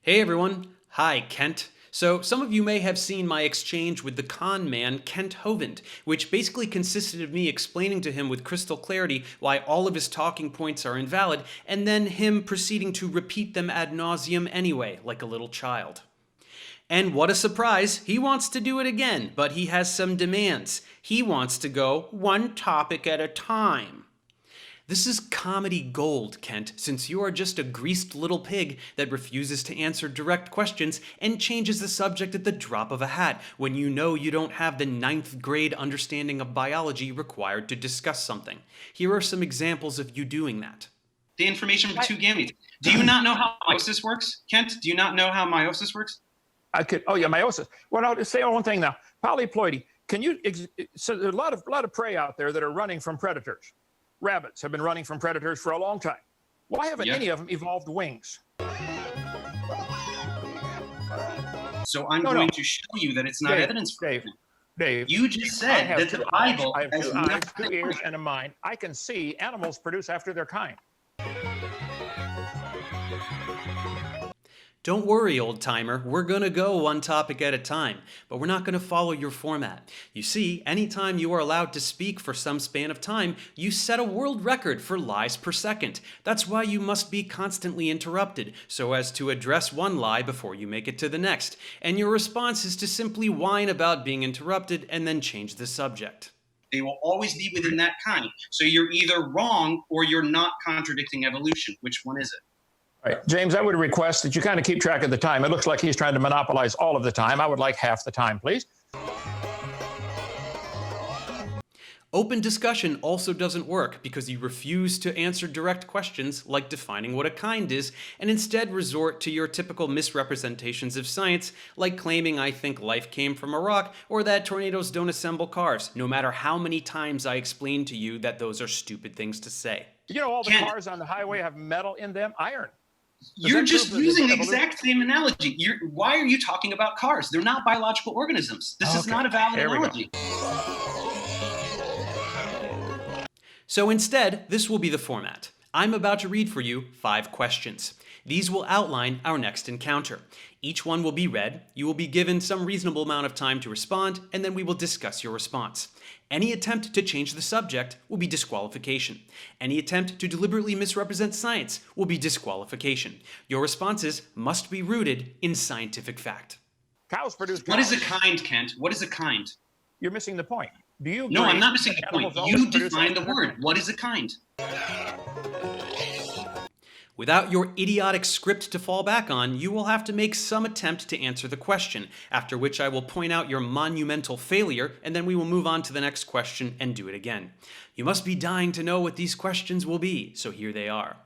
Hey everyone. Hi, Kent. So, some of you may have seen my exchange with the con man, Kent Hovind, which basically consisted of me explaining to him with crystal clarity why all of his talking points are invalid, and then him proceeding to repeat them ad nauseum anyway, like a little child. And what a surprise, he wants to do it again, but he has some demands. He wants to go one topic at a time. This is comedy gold, Kent, since you are just a greased little pig that refuses to answer direct questions and changes the subject at the drop of a hat when you know you don't have the ninth grade understanding of biology required to discuss something. Here are some examples of you doing that. The information from two gametes. Do you not know how meiosis works, Kent? Do you not know how meiosis works? Oh yeah, meiosis. Well, I'll just say one thing now. Polyploidy. So there's a lot of prey out there that are running from predators. Rabbits have been running from predators for a long time. Why haven't any of them evolved wings? So I'm going to show you that it's not evidence for it. Dave, you just said that the Bible I have has two eyes, 2 ears, and a mind. I can see animals produce after their kind. Don't worry, old-timer, we're gonna go one topic at a time, but we're not gonna follow your format. You see, anytime you are allowed to speak for some span of time, you set a world record for lies per second. That's why you must be constantly interrupted, so as to address one lie before you make it to the next, and your response is to simply whine about being interrupted and then change the subject. They will always be within that kind. So you're either wrong or you're not contradicting evolution. Which one is it? All right, James, I would request that you kind of keep track of the time. It looks like he's trying to monopolize all of the time. I would like half the time, please. Open discussion also doesn't work because you refuse to answer direct questions like defining what a kind is, and instead resort to your typical misrepresentations of science, like claiming I think life came from a rock or that tornadoes don't assemble cars, no matter how many times I explain to you that those are stupid things to say. You know, all the cars on the highway have metal in them, iron. You're just using the exact same analogy. Why are you talking about cars? They're not biological organisms. This is not a valid analogy. So instead, this will be the format. I'm about to read for you 5 questions. These will outline our next encounter. Each one will be read, you will be given some reasonable amount of time to respond, and then we will discuss your response. Any attempt to change the subject will be disqualification. Any attempt to deliberately misrepresent science will be disqualification. Your responses must be rooted in scientific fact. Cows produce cows. What is a kind, Kent? What is a kind? You're missing the point. Do you agree? No, I'm not missing the point. You define the word. What is a kind? Without your idiotic script to fall back on, you will have to make some attempt to answer the question, after which I will point out your monumental failure, and then we will move on to the next question and do it again. You must be dying to know what these questions will be, so here they are.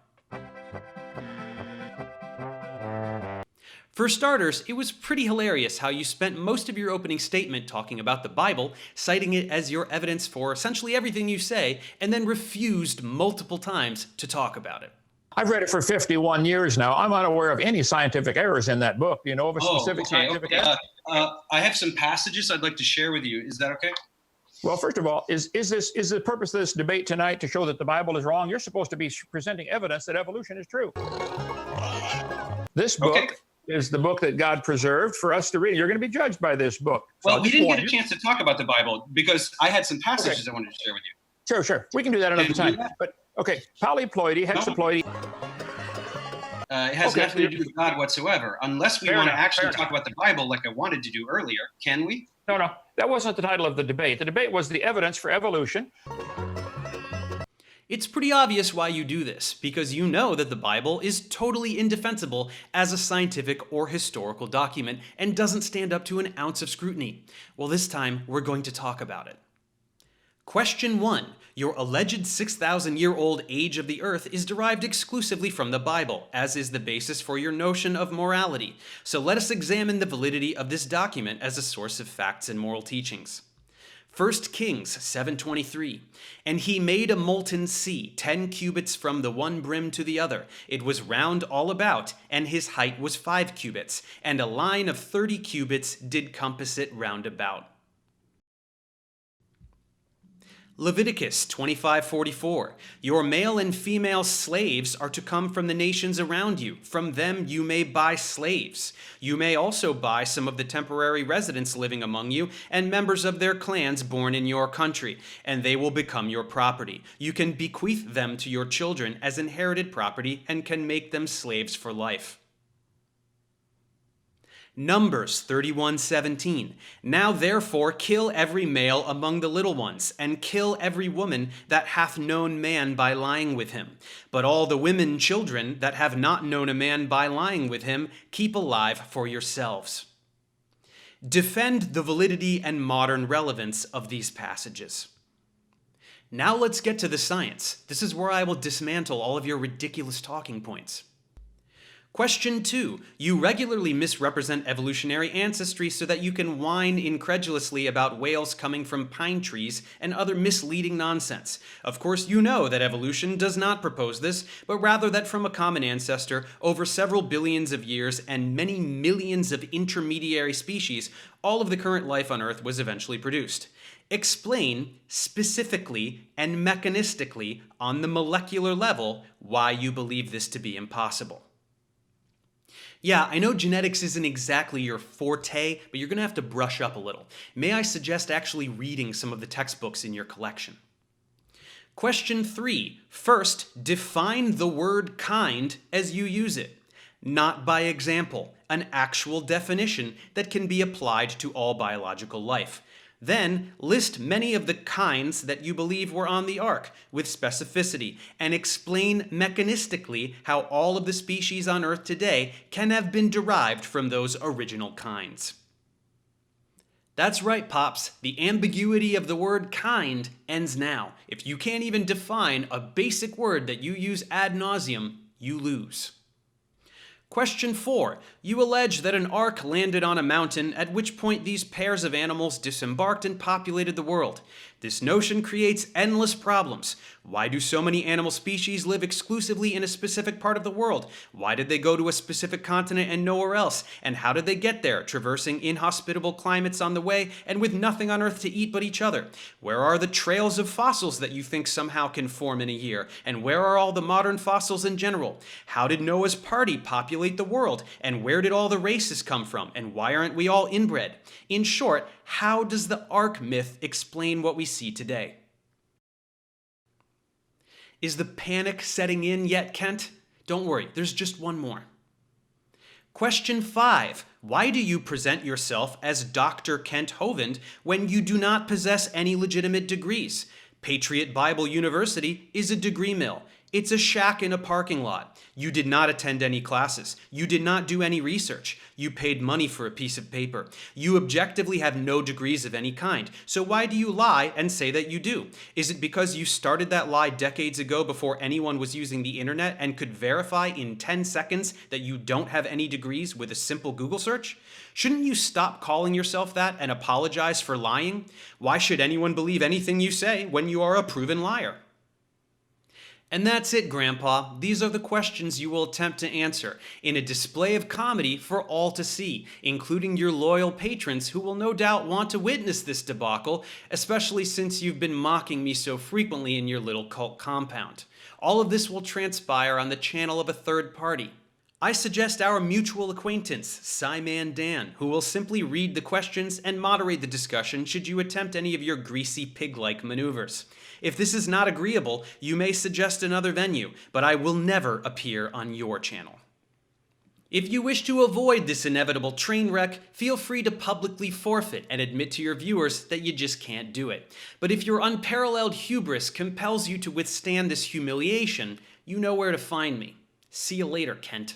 For starters, it was pretty hilarious how you spent most of your opening statement talking about the Bible, citing it as your evidence for essentially everything you say, and then refused multiple times to talk about it. I've read it for 51 years now. I'm unaware of any scientific errors in that book. Do you know of a specific scientific error? I have some passages I'd like to share with you. Is that okay? Well, first of all, is the purpose of this debate tonight to show that the Bible is wrong? You're supposed to be presenting evidence that evolution is true. This book is the book that God preserved for us to read. You're going to be judged by this book. Well, we didn't get a chance to talk about the Bible because I had some passages I wanted to share with you. Sure. We can do that another time. But okay, polyploidy, hexaploidy. It has nothing to do with God whatsoever, unless we want to actually talk about the Bible like I wanted to do earlier. Can we? No. That wasn't the title of the debate. The debate was the evidence for evolution. It's pretty obvious why you do this, because you know that the Bible is totally indefensible as a scientific or historical document and doesn't stand up to an ounce of scrutiny. Well, this time we're going to talk about it. Question 1. Your alleged 6,000-year-old age of the Earth is derived exclusively from the Bible, as is the basis for your notion of morality. So let us examine the validity of this document as a source of facts and moral teachings. 1 Kings 7:23. And he made a molten sea, 10 cubits from the one brim to the other. It was round all about, and his height was 5 cubits, and a line of 30 cubits did compass it round about. Leviticus 25:44. Your male and female slaves are to come from the nations around you. From them you may buy slaves. You may also buy some of the temporary residents living among you and members of their clans born in your country, and they will become your property. You can bequeath them to your children as inherited property and can make them slaves for life. Numbers 31:17. Now therefore kill every male among the little ones, and kill every woman that hath known man by lying with him. But all the women children that have not known a man by lying with him, keep alive for yourselves. Defend the validity and modern relevance of these passages. Now let's get to the science. This is where I will dismantle all of your ridiculous talking points. Question 2. You regularly misrepresent evolutionary ancestry so that you can whine incredulously about whales coming from pine trees and other misleading nonsense. Of course, you know that evolution does not propose this, but rather that from a common ancestor, over several billions of years and many millions of intermediary species, all of the current life on Earth was eventually produced. Explain specifically and mechanistically on the molecular level why you believe this to be impossible. Yeah, I know genetics isn't exactly your forte, but you're going to have to brush up a little. May I suggest actually reading some of the textbooks in your collection? Question 3. First, define the word kind as you use it. Not by example, an actual definition that can be applied to all biological life. Then, list many of the kinds that you believe were on the ark with specificity and explain mechanistically how all of the species on Earth today can have been derived from those original kinds. That's right, Pops. The ambiguity of the word kind ends now. If you can't even define a basic word that you use ad nauseum, you lose. Question 4. You allege that an ark landed on a mountain, at which point these pairs of animals disembarked and populated the world. This notion creates endless problems. Why do so many animal species live exclusively in a specific part of the world? Why did they go to a specific continent and nowhere else? And how did they get there, traversing inhospitable climates on the way and with nothing on Earth to eat but each other? Where are the trails of fossils that you think somehow can form in a year? And where are all the modern fossils in general? How did Noah's party populate the world? And where did all the races come from? And why aren't we all inbred? In short, how does the ark myth explain what we see today? Is the panic setting in yet, Kent? Don't worry, there's just one more. Question 5. Why do you present yourself as Dr. Kent Hovind when you do not possess any legitimate degrees? Patriot Bible University is a degree mill. It's a shack in a parking lot. You did not attend any classes. You did not do any research. You paid money for a piece of paper. You objectively have no degrees of any kind. So why do you lie and say that you do? Is it because you started that lie decades ago before anyone was using the internet and could verify in 10 seconds that you don't have any degrees with a simple Google search? Shouldn't you stop calling yourself that and apologize for lying? Why should anyone believe anything you say when you are a proven liar? And that's it, Grandpa. These are the questions you will attempt to answer in a display of comedy for all to see, including your loyal patrons who will no doubt want to witness this debacle, especially since you've been mocking me so frequently in your little cult compound. All of this will transpire on the channel of a third party. I suggest our mutual acquaintance, Psyman Dan, who will simply read the questions and moderate the discussion should you attempt any of your greasy pig-like maneuvers. If this is not agreeable, you may suggest another venue, but I will never appear on your channel. If you wish to avoid this inevitable train wreck, feel free to publicly forfeit and admit to your viewers that you just can't do it. But if your unparalleled hubris compels you to withstand this humiliation, you know where to find me. See you later, Kent.